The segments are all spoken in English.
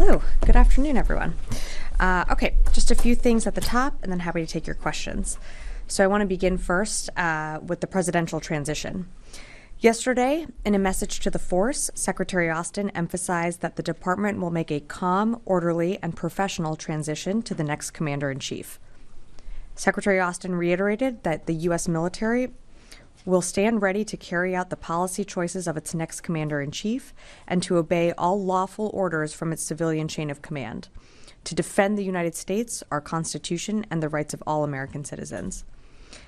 Hello, good afternoon, everyone. Okay, just a few things at the top, and then happy to take your questions. So I want to begin first with the presidential transition. Yesterday, in a message to the force, Secretary Austin emphasized that the department will make a calm, orderly, and professional transition to the next commander-in-chief. Secretary Austin reiterated that the U.S. military will stand ready to carry out the policy choices of its next commander-in-chief and to obey all lawful orders from its civilian chain of command, to defend the United States, our Constitution, and the rights of all American citizens.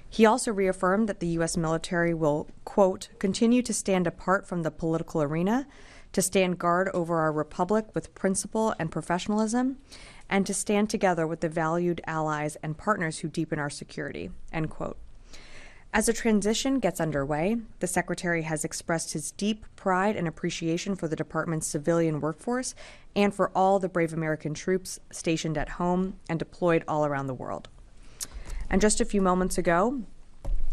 He also reaffirmed that the U.S. military will, quote, continue to stand apart from the political arena, to stand guard over our republic with principle and professionalism, and to stand together with the valued allies and partners who deepen our security, end quote. As the transition gets underway, the Secretary has expressed his deep pride and appreciation for the department's civilian workforce and for all the brave American troops stationed at home and deployed all around the world. And just a few moments ago,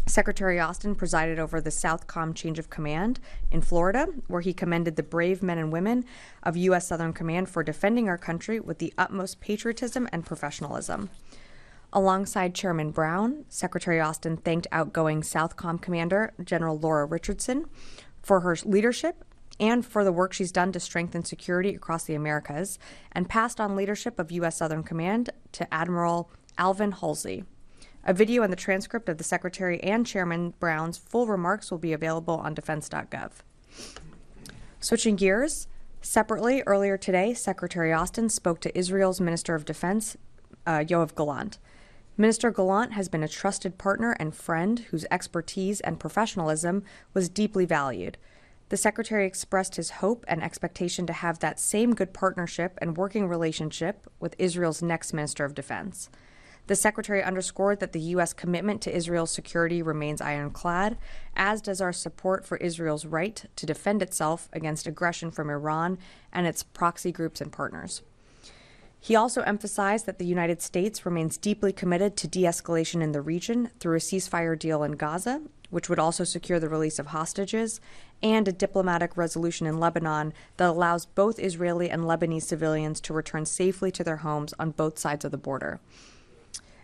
Secretary Austin presided over the Southcom change of command in Florida, where he commended the brave men and women of U.S. Southern Command for defending our country with the utmost patriotism and professionalism. Alongside Chairman Brown, Secretary Austin thanked outgoing Southcom Commander General Laura Richardson for her leadership and for the work she's done to strengthen security across the Americas, and passed on leadership of U.S. Southern Command to Admiral Alvin Halsey. A video and the transcript of the Secretary and Chairman Brown's full remarks will be available on defense.gov. Switching gears, separately, earlier today, Secretary Austin spoke to Israel's Minister of Defense, Yoav Gallant. Minister Gallant has been a trusted partner and friend whose expertise and professionalism was deeply valued. The Secretary expressed his hope and expectation to have that same good partnership and working relationship with Israel's next Minister of Defense. The Secretary underscored that the U.S. commitment to Israel's security remains ironclad, as does our support for Israel's right to defend itself against aggression from Iran and its proxy groups and partners. He also emphasized that the United States remains deeply committed to de-escalation in the region through a ceasefire deal in Gaza, which would also secure the release of hostages, and a diplomatic resolution in Lebanon that allows both Israeli and Lebanese civilians to return safely to their homes on both sides of the border.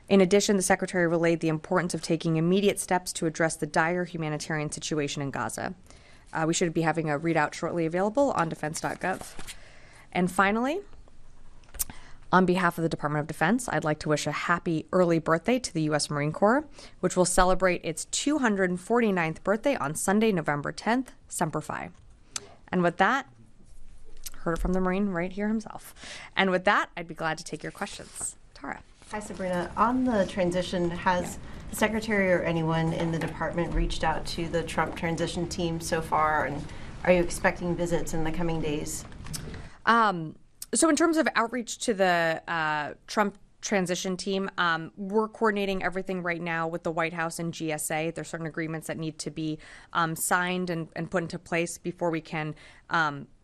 In addition, the Secretary relayed the importance of taking immediate steps to address the dire humanitarian situation in Gaza. We should be having a readout shortly available on defense.gov. And finally, on behalf of the Department of Defense, I'd like to wish a happy early birthday to the U.S. Marine Corps, which will celebrate its 249th birthday on Sunday, November 10th, Semper Fi. And with that, heard it from the Marine right here himself. And with that, I'd be glad to take your questions. Tara. Hi, Sabrina. On the transition, has the Secretary or anyone in the department reached out to the Trump transition team so far, and are you expecting visits in the coming days? So in terms of outreach to the Trump transition team, we're coordinating everything right now with the White House and GSA. There's certain agreements that need to be signed and put into place before we can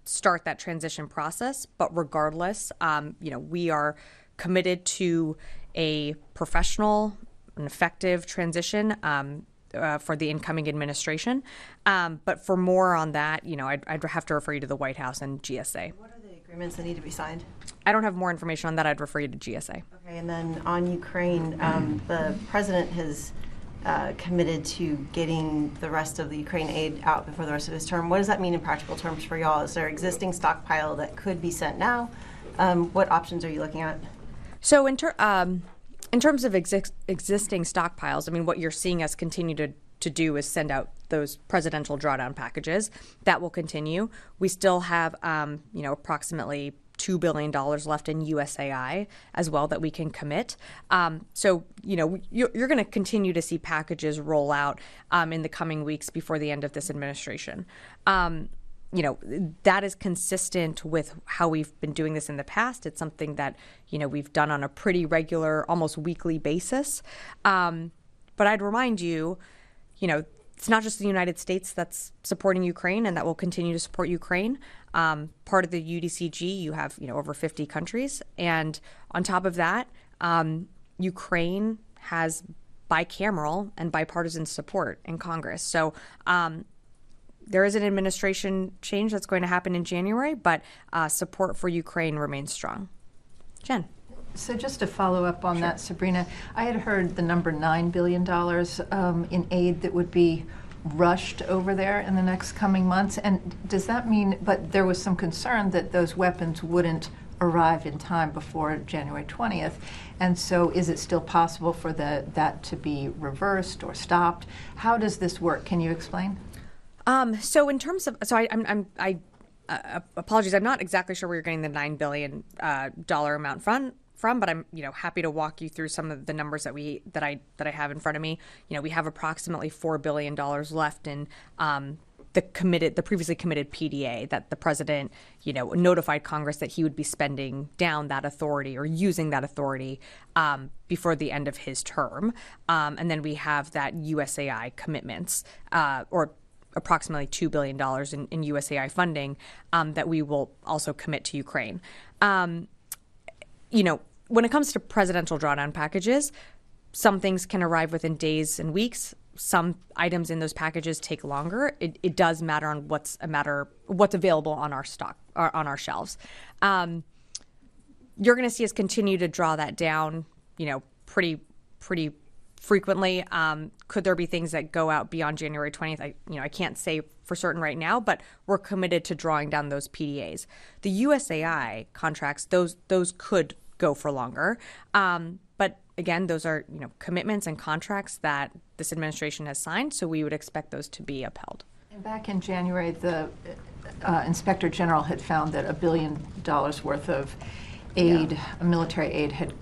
start that transition process. But regardless, we are committed to a professional and effective transition for the incoming administration. But for more on that, I'd have to refer you to the White House and GSA. What are the agreements that need to be signed? I don't have more information on that. I'd refer you to GSA. Okay, and then on Ukraine, the president has committed to getting the rest of the Ukraine aid out before the rest of his term. What does that mean in practical terms for y'all? Is there existing stockpile that could be sent now? What options are you looking at? So in terms of existing stockpiles, what you're seeing us continue to do is send out those presidential drawdown packages. That will continue. We still have, approximately $2 billion left in USAI as well that we can commit. So you're going to continue to see packages roll out in the coming weeks before the end of this administration. That is consistent with how we've been doing this in the past. It's something that, we've done on a pretty regular, almost weekly basis. But I'd remind you, it's not just the United States that's supporting Ukraine and that will continue to support Ukraine. Part of the UDCG, you have, over 50 countries. And on top of that, Ukraine has bicameral and bipartisan support in Congress. So, there is an administration change that's going to happen in January, but support for Ukraine remains strong. Jen. So just to follow up on that, Sabrina, I had heard the number $9 billion in aid that would be rushed over there in the next coming months. And does that mean, but there was some concern that those weapons wouldn't arrive in time before January 20th. And so is it still possible for that to be reversed or stopped? How does this work? Can you explain? So in terms of, apologies, I'm not exactly sure where you're getting the $9 billion amount from, but I'm happy to walk you through some of the numbers that I have in front of me. We have approximately $4 billion left in the previously committed PDA that the president notified Congress that he would be spending down that authority or using that authority before the end of his term, and then we have that USAI commitments or approximately $2 billion in USAI funding that we will also commit to Ukraine. When it comes to presidential drawdown packages, some things can arrive within days and weeks. Some items in those packages take longer. It does matter on what's available on our stock or on our shelves. You're going to see us continue to draw that down, pretty frequently. Could there be things that go out beyond January 20th? I can't say for certain right now, but we're committed to drawing down those PDAs. The USAI contracts, those could go for longer. But again, those are commitments and contracts that this administration has signed, so we would expect those to be upheld. And back in January, the Inspector General had found that $1 billion worth of aid, military aid, had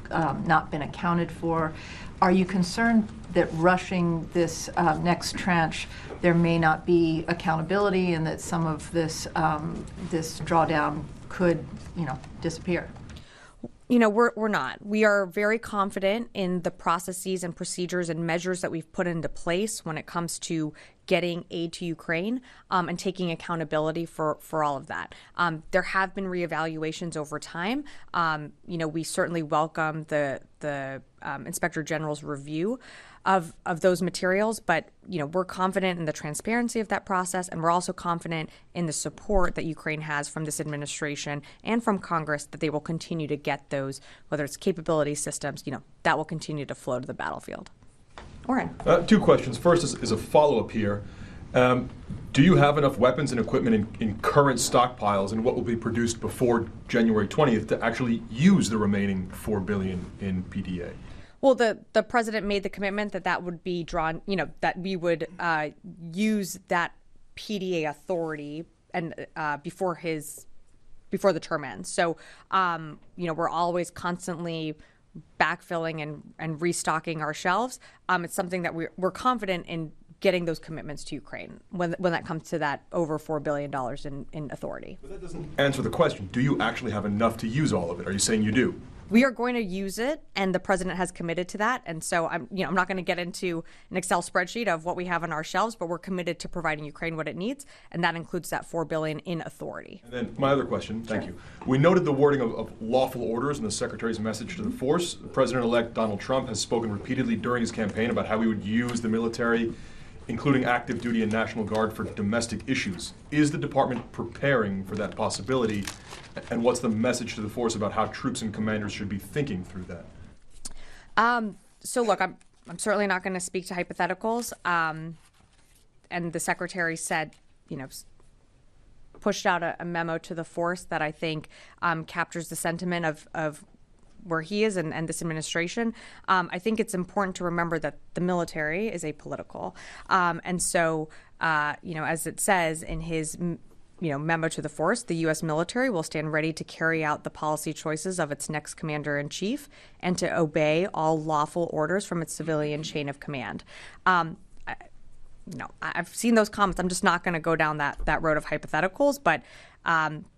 not been accounted for. Are you concerned that rushing this next tranche, there may not be accountability, and that some of this drawdown could, disappear? We're not. We are very confident in the processes and procedures and measures that we've put into place when it comes to getting aid to Ukraine and taking accountability for all of that. There have been reevaluations over time. We certainly welcome the Inspector General's review of those materials, but we're confident in the transparency of that process, and we're also confident in the support that Ukraine has from this administration and from Congress that they will continue to get those, whether it's capability systems, that will continue to flow to the battlefield. Oren. Two questions. First is a follow-up here. Do you have enough weapons and equipment in current stockpiles and what will be produced before January 20th to actually use the remaining $4 billion in PDA? Well, the president made the commitment that would be drawn, that we would use that PDA authority and before the term ends. So, we're always constantly backfilling and restocking our shelves. It's something that we're confident in getting those commitments to Ukraine when that comes to that over $4 billion in authority. But that doesn't answer the question. Do you actually have enough to use all of it? Are you saying you do? We are going to use it, and the president has committed to that. And so I'm not going to get into an Excel spreadsheet of what we have on our shelves, but we're committed to providing Ukraine what it needs, and that includes that $4 billion in authority. And then my other question, thank you. We noted the wording of lawful orders in the Secretary's message to the force. President-elect Donald Trump has spoken repeatedly during his campaign about how he would use the military, including active duty and National Guard, for domestic issues. Is the department preparing for that possibility? And what's the message to the force about how troops and commanders should be thinking through that? So look, I'm certainly not going to speak to hypotheticals. And the secretary said, pushed out a memo to the force that I think captures the sentiment of where he is and this administration. I think it's important to remember that the military is apolitical. And so, as it says in his memo to the force, the U.S. military will stand ready to carry out the policy choices of its next commander-in-chief and to obey all lawful orders from its civilian chain of command. I've seen those comments. I'm just not going to go down that road of hypotheticals, but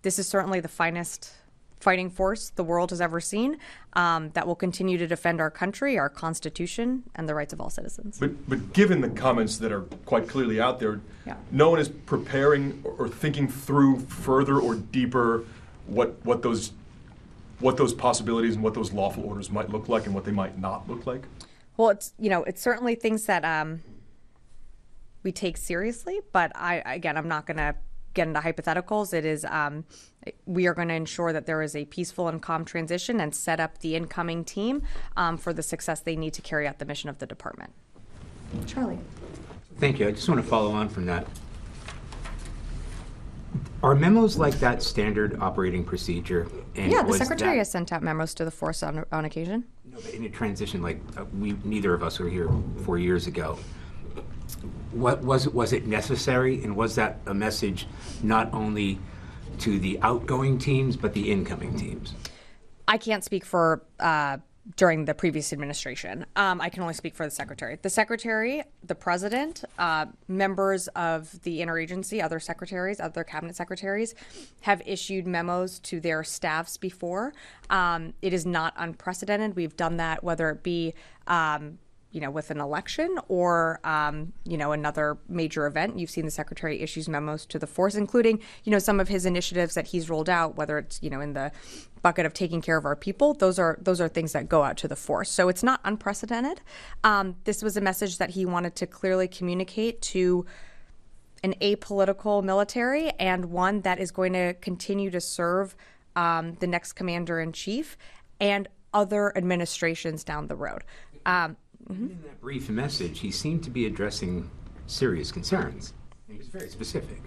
this is certainly the finest fighting force the world has ever seen that will continue to defend our country, our Constitution, and the rights of all citizens. But given the comments that are quite clearly out there, no one is preparing or thinking through further or deeper what those possibilities and what those lawful orders might look like and what they might not look like? Well, it's certainly things that we take seriously. But I'm not going to get into hypotheticals. It is we are going to ensure that there is a peaceful and calm transition and set up the incoming team for the success they need to carry out the mission of the department. Charlie. Thank you. I just want to follow on from that. Are memos like that standard operating procedure? And yeah, the Secretary has sent out memos to the force on occasion. No, but in a transition, like neither of us were here 4 years ago. What was it necessary, and was that a message not only to the outgoing teams but the incoming teams? I can't speak for during the previous administration. I can only speak for the Secretary. The Secretary, the President, members of the interagency, other secretaries, other cabinet secretaries have issued memos to their staffs before. It is not unprecedented. We've done that, whether it be with an election or, another major event. You've seen the Secretary issues memos to the force, including, some of his initiatives that he's rolled out, whether it's, in the bucket of taking care of our people. Those are things that go out to the force. So it's not unprecedented. This was a message that he wanted to clearly communicate to an apolitical military and one that is going to continue to serve the next commander-in-chief and other administrations down the road. In that brief message, he seemed to be addressing serious concerns. He was very specific.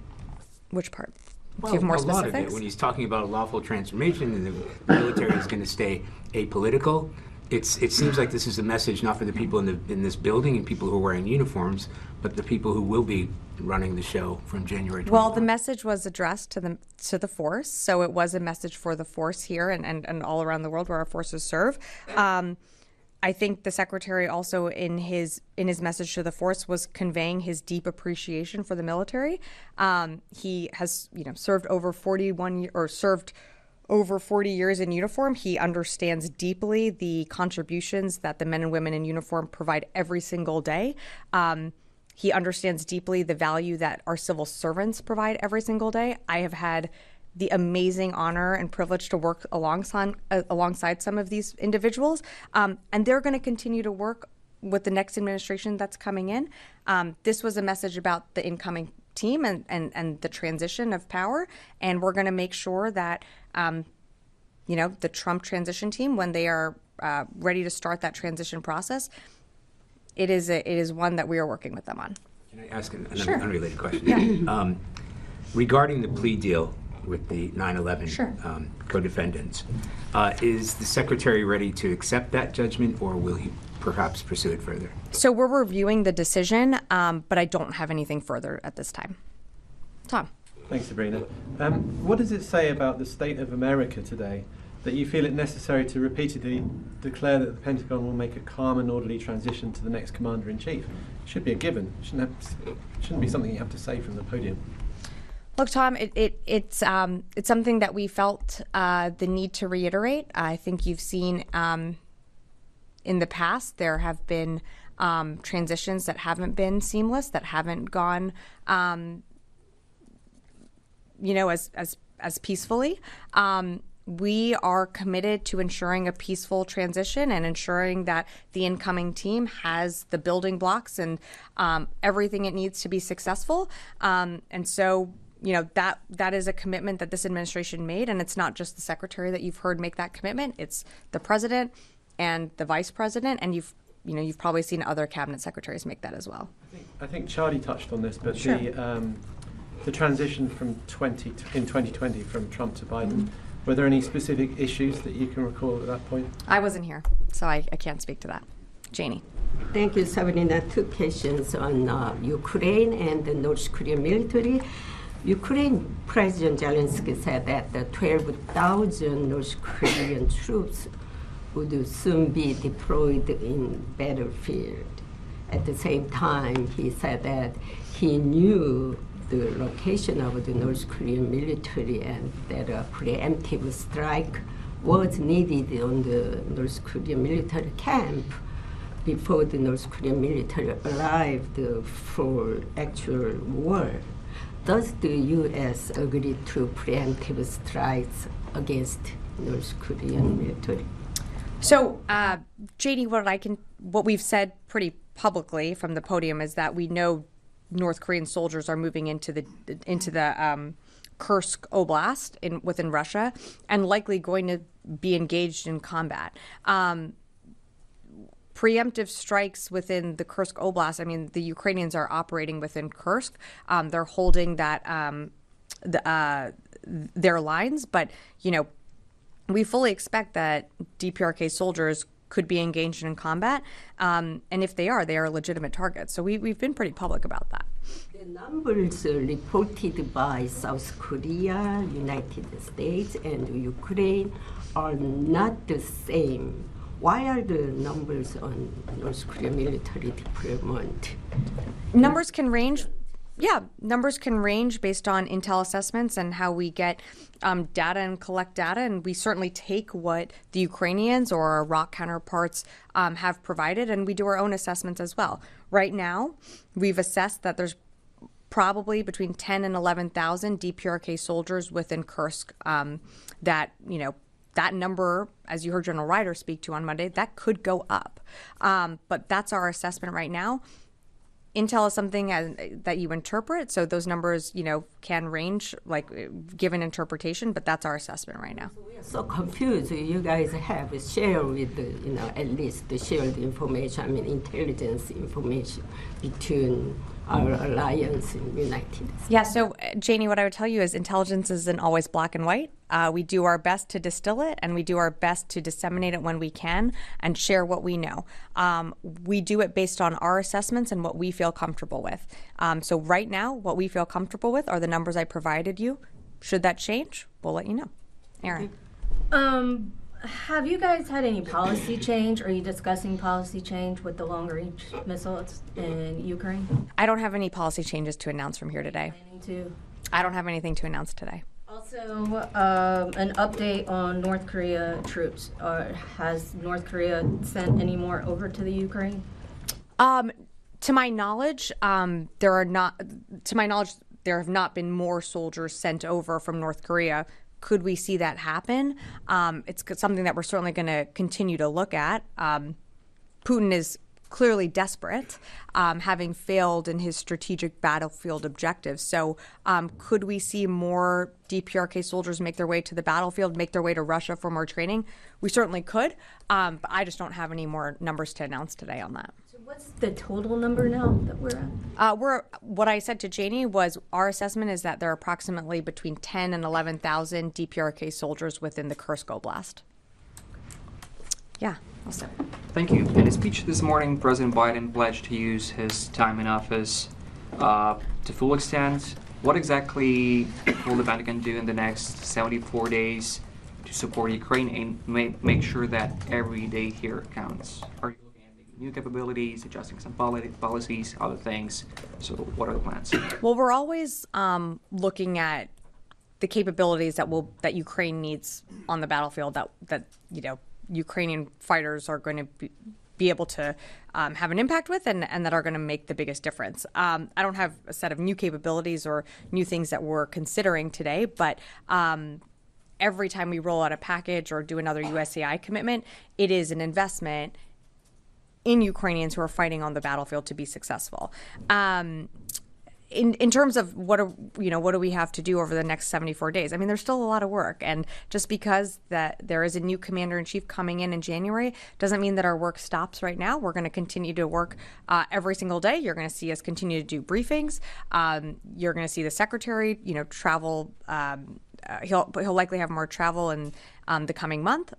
Which part? Well, Do you have more a lot specifics? of it. When he's talking about a lawful transformation and the military is going to stay apolitical, it seems like this is a message not for the people in this building and people who are wearing uniforms, but the people who will be running the show from January 20th. Well, the message was addressed to the force, so it was a message for the force here and all around the world where our forces serve. I think the Secretary also in his message to the force was conveying his deep appreciation for the military. He has served over 40 years in uniform. He understands deeply the contributions that the men and women in uniform provide every single day. He understands deeply the value that our civil servants provide every single day. I have had the amazing honor and privilege to work alongside some of these individuals. And they're going to continue to work with the next administration that's coming in. This was a message about the incoming team and the transition of power. And we're going to make sure that, the Trump transition team, when they are ready to start that transition process, it is one that we are working with them on. Can I ask an Sure. unrelated question? Yeah. Regarding the plea deal with the 9/11 Sure. co-defendants, is the Secretary ready to accept that judgment, or will he perhaps pursue it further? So we're reviewing the decision, but I don't have anything further at this time. Tom. Thanks, Sabrina. What does it say about the state of America today that you feel it necessary to repeatedly declare that the Pentagon will make a calm and orderly transition to the next Commander-in-Chief? It should be a given. It shouldn't be something you have to say from the podium. Look, Tom, it's something that we felt the need to reiterate. I think you've seen in the past there have been transitions that haven't been seamless, that haven't gone, as peacefully. We are committed to ensuring a peaceful transition and ensuring that the incoming team has the building blocks and everything it needs to be successful. And so, that is a commitment that this administration made, and it's not just the Secretary that you've heard make that commitment. It's the President and the Vice President, and you've probably seen other cabinet secretaries make that as well. I think Charlie touched on this, but Sure. the transition in 2020 from Trump to Biden, were there any specific issues that you can recall at that point? I wasn't here, so I can't speak to that. Janie. Thank you, Sabrina. Two questions on Ukraine and the North Korean military. Ukraine President Zelensky said that the 12,000 North Korean troops would soon be deployed in battlefield. At the same time, he said that he knew the location of the North Korean military and that a preemptive strike was needed on the North Korean military camp before the North Korean military arrived for actual war. Does the U.S. agree to preemptive strikes against North Korean military? So, JD, what we've said pretty publicly from the podium is that we know North Korean soldiers are moving into the Kursk Oblast within Russia and likely going to be engaged in combat. Preemptive strikes within the Kursk Oblast, I mean, the Ukrainians are operating within Kursk. They're holding that their lines, but, we fully expect that DPRK soldiers could be engaged in combat, and if they are legitimate targets. So we've been pretty public about that. The numbers reported by South Korea, United States, and Ukraine are not the same. Why are the numbers on North Korea military deployment? Numbers can range. Yeah, numbers can range based on intel assessments and how we get data and collect data. And we certainly take what the Ukrainians or our ROC counterparts have provided, and we do our own assessments as well. Right now, we've assessed that there's probably between 10 and 11,000 DPRK soldiers within Kursk that, that number, as you heard General Ryder speak to on Monday, that could go up. But that's our assessment right now. Intel is something that you interpret, so those numbers, can range, given interpretation, but that's our assessment right now. We are so confused. You guys have shared with, at least share the information, intelligence information between our alliance in the United States. Yeah, so Janie, what I would tell you is intelligence isn't always black and white. We do our best to distill it, and we do our best to disseminate it when we can and share what we know. We do it based on our assessments and what we feel comfortable with. So right now, what we feel comfortable with are the numbers I provided you. Should that change, we'll let you know. Aaron. Have you guys had any policy change? Are you discussing policy change with the long-range missiles in Ukraine? I don't have any policy changes to announce from here today. Planning to? I don't have anything to announce today. Also, an update on North Korea troops. Has North Korea sent any more over to the Ukraine? To my knowledge, there have not been more soldiers sent over from North Korea. Could we see that happen? It's something that we're certainly going to continue to look at. Putin is clearly desperate, having failed in his strategic battlefield objectives. So could we see more DPRK soldiers make their way to the battlefield, make their way to Russia for more training? We certainly could, but I just don't have any more numbers to announce today on that. So what's the total number now that we're at? What I said to Janie was our assessment is that there are approximately between 10 and 11,000 DPRK soldiers within the Kursk Oblast. Yeah, I'll stop. Thank you. In his speech this morning, President Biden pledged to use his time in office to full extent. What exactly will the Pentagon do in the next 74 days to support Ukraine and make sure that every day here counts? Are you looking at new capabilities, adjusting some policies, other things? So what are the plans? Well, we're always looking at the capabilities that Ukraine needs on the battlefield that Ukrainian fighters are going to be able to have an impact with and that are going to make the biggest difference. I don't have a set of new capabilities or new things that we're considering today, but every time we roll out a package or do another USAI commitment, it is an investment in Ukrainians who are fighting on the battlefield to be successful. In terms of what do we have to do over the next 74 days? I mean, there's still a lot of work, and just because that there is a new commander-in-chief coming in January doesn't mean that our work stops right now. We're going to continue to work every single day. You're going to see us continue to do briefings. You're going to see the secretary, travel. He'll likely have more travel in the coming month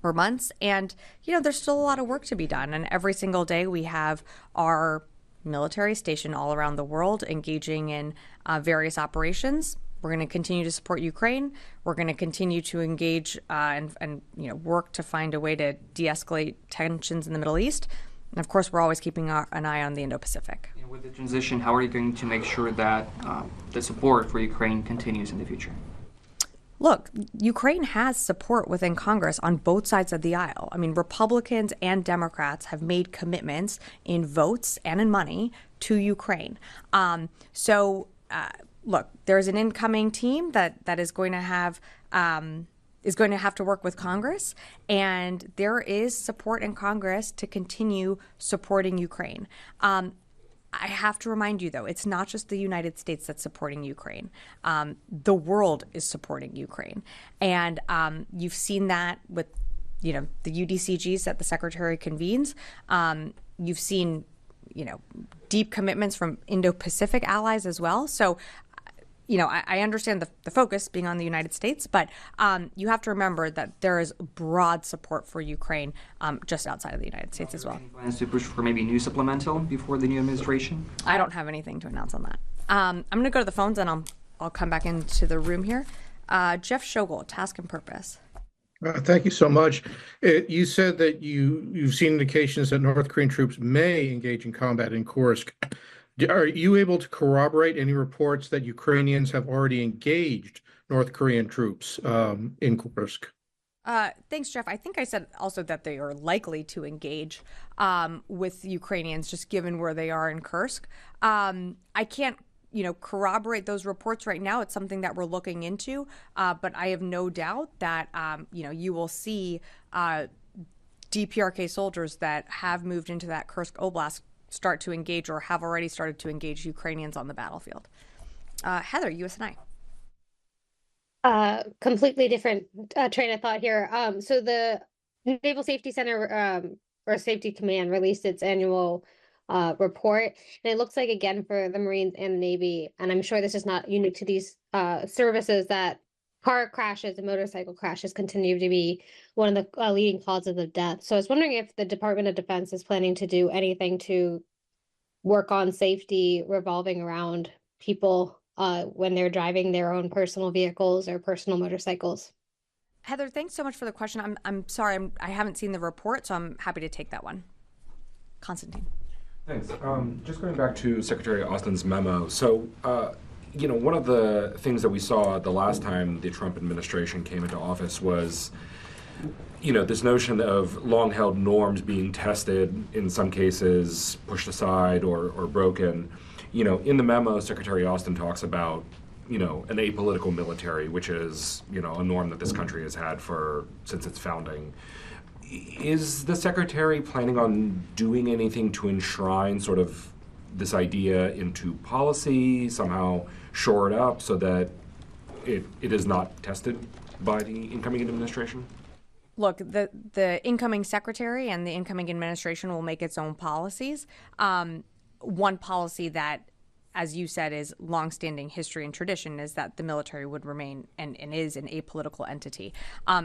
or months, and there's still a lot of work to be done. And every single day we have our military stationed all around the world engaging in various operations. We're going to continue to support Ukraine. We're going to continue to engage and work to find a way to de-escalate tensions in the Middle East. And of course, we're always keeping an eye on the Indo-Pacific. And with the transition, how are you going to make sure that the support for Ukraine continues in the future? Look, Ukraine has support within Congress on both sides of the aisle. I mean, Republicans and Democrats have made commitments in votes and in money to Ukraine. Look, there's an incoming team that is going to have to work with Congress, and there is support in Congress to continue supporting Ukraine. I have to remind you, though, it's not just the United States that's supporting Ukraine. The world is supporting Ukraine. And you've seen that with, the UDCGs that the Secretary convenes. You've seen, deep commitments from Indo-Pacific allies as well. So, I understand the focus being on the United States, but you have to remember that there is broad support for Ukraine just outside of the United States as well. Any plans to push for maybe new supplemental before the new administration? I don't have anything to announce on that. I'm going to go to the phones, and I'll come back into the room here. Jeff Shogol, Task and Purpose. Thank you so much. You said that you've seen indications that North Korean troops may engage in combat in Kursk. Are you able to corroborate any reports that Ukrainians have already engaged North Korean troops in Kursk? Thanks, Jeff. I think I said also that they are likely to engage with Ukrainians, just given where they are in Kursk. I can't, corroborate those reports right now. It's something that we're looking into, but I have no doubt that, you will see DPRK soldiers that have moved into that Kursk Oblast start to engage or have already started to engage Ukrainians on the battlefield. Heather, USNI. Completely different train of thought here. So the Naval Safety Center or Safety Command released its annual report, and it looks like, again, for the Marines and the Navy, and I'm sure this is not unique to these services, that car crashes and motorcycle crashes continue to be one of the leading causes of death. So I was wondering if the Department of Defense is planning to do anything to work on safety revolving around people when they're driving their own personal vehicles or personal motorcycles. Heather, thanks so much for the question. I'm sorry, I haven't seen the report, so I'm happy to take that one. Constantine. Thanks. Just going back to Secretary Austin's memo. So, one of the things that we saw the last time the Trump administration came into office was, this notion of long-held norms being tested, in some cases pushed aside or broken. In the memo, Secretary Austin talks about, an apolitical military, which is, a norm that this country has had since its founding. Is the Secretary planning on doing anything to enshrine sort of this idea into policy, somehow shore it up so that it is not tested by the incoming administration? Look, the incoming secretary and the incoming administration will make its own policies. One policy that, as you said, is longstanding history and tradition is that the military would remain and is an apolitical entity.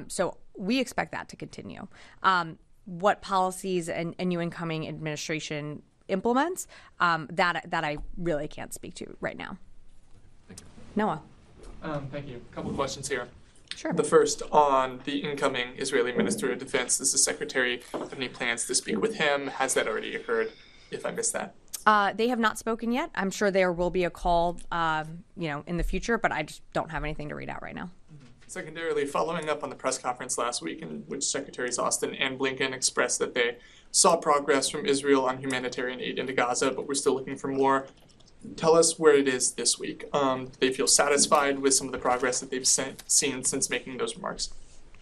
So we expect that to continue. What policies a new incoming administration implements, that I really can't speak to right now. Thank you. Noah. Thank you. A couple of questions here. Sure. The first on the incoming Israeli Minister of Defense. Does the Secretary have any plans to speak with him? Has that already occurred? If I missed that. They have not spoken yet. I'm sure there will be a call, in the future, but I just don't have anything to read out right now. Secondarily, following up on the press conference last week in which Secretaries Austin and Blinken expressed that they saw progress from Israel on humanitarian aid into Gaza, but we're still looking for more. Tell us where it is this week. Do they feel satisfied with some of the progress that they've seen since making those remarks?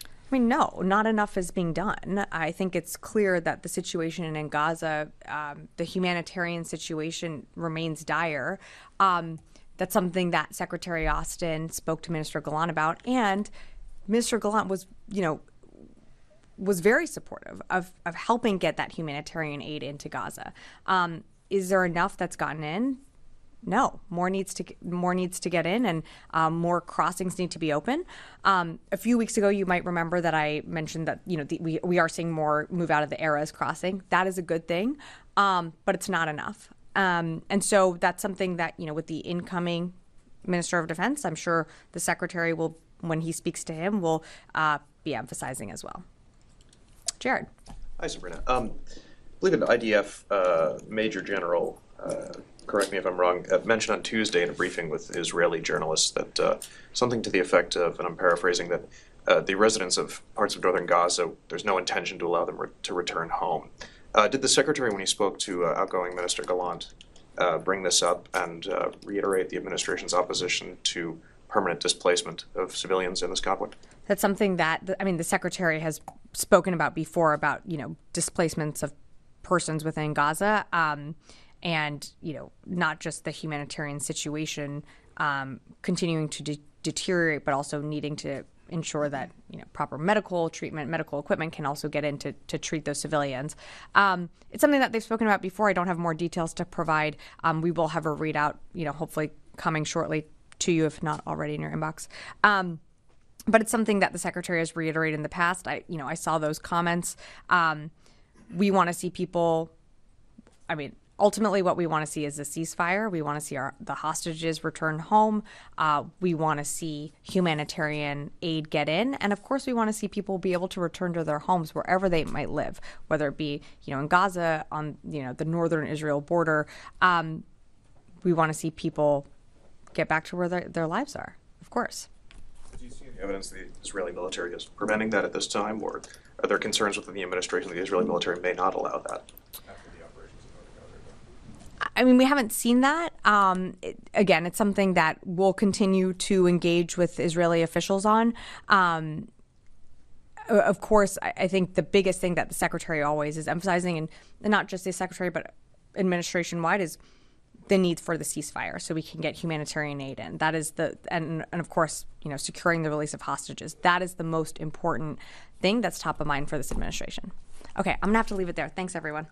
I mean, no, not enough is being done. I think it's clear that the situation in Gaza, the humanitarian situation remains dire. That's something that Secretary Austin spoke to Minister Gallant about, and Minister Gallant was very supportive of helping get that humanitarian aid into Gaza. Is there enough that's gotten in? No, more needs to get in, and more crossings need to be open. A few weeks ago, you might remember that I mentioned that we are seeing more move out of the Erez crossing. That is a good thing, but it's not enough. And so that's something that with the incoming Minister of Defense, I'm sure the Secretary will, when he speaks to him, will be emphasizing as well. Jared. Hi, Sabrina. I believe an IDF Major General. Correct me if I'm wrong, mentioned on Tuesday in a briefing with Israeli journalists that something to the effect of, and I'm paraphrasing, that the residents of parts of northern Gaza, there's no intention to allow them to return home. Did the Secretary, when he spoke to outgoing Minister Gallant, bring this up and reiterate the administration's opposition to permanent displacement of civilians in this conflict? That's something that, the Secretary has spoken about before, about, displacements of persons within Gaza. and not just the humanitarian situation continuing to deteriorate, but also needing to ensure that proper medical treatment, medical equipment can also get in to treat those civilians. It's something that they've spoken about before. I don't have more details to provide. We will have a readout, hopefully coming shortly to you, if not already in your inbox. But it's something that the Secretary has reiterated in the past. I saw those comments. We want to see people, ultimately what we want to see is a ceasefire. We want to see the hostages return home. We want to see humanitarian aid get in. And of course, we want to see people be able to return to their homes wherever they might live, whether it be, in Gaza, on, the northern Israel border. We want to see people get back to where their lives are, of course. Do you see any evidence the Israeli military is preventing that at this time, or are there concerns within the administration that the Israeli military may not allow that? We haven't seen that. Again, it's something that we'll continue to engage with Israeli officials on. Of course, I think the biggest thing that the Secretary always is emphasizing, and not just the Secretary, but administration-wide, is the need for the ceasefire so we can get humanitarian aid in. That is and of course, securing the release of hostages. That is the most important thing that's top of mind for this administration. Okay, I'm going to have to leave it there. Thanks, everyone.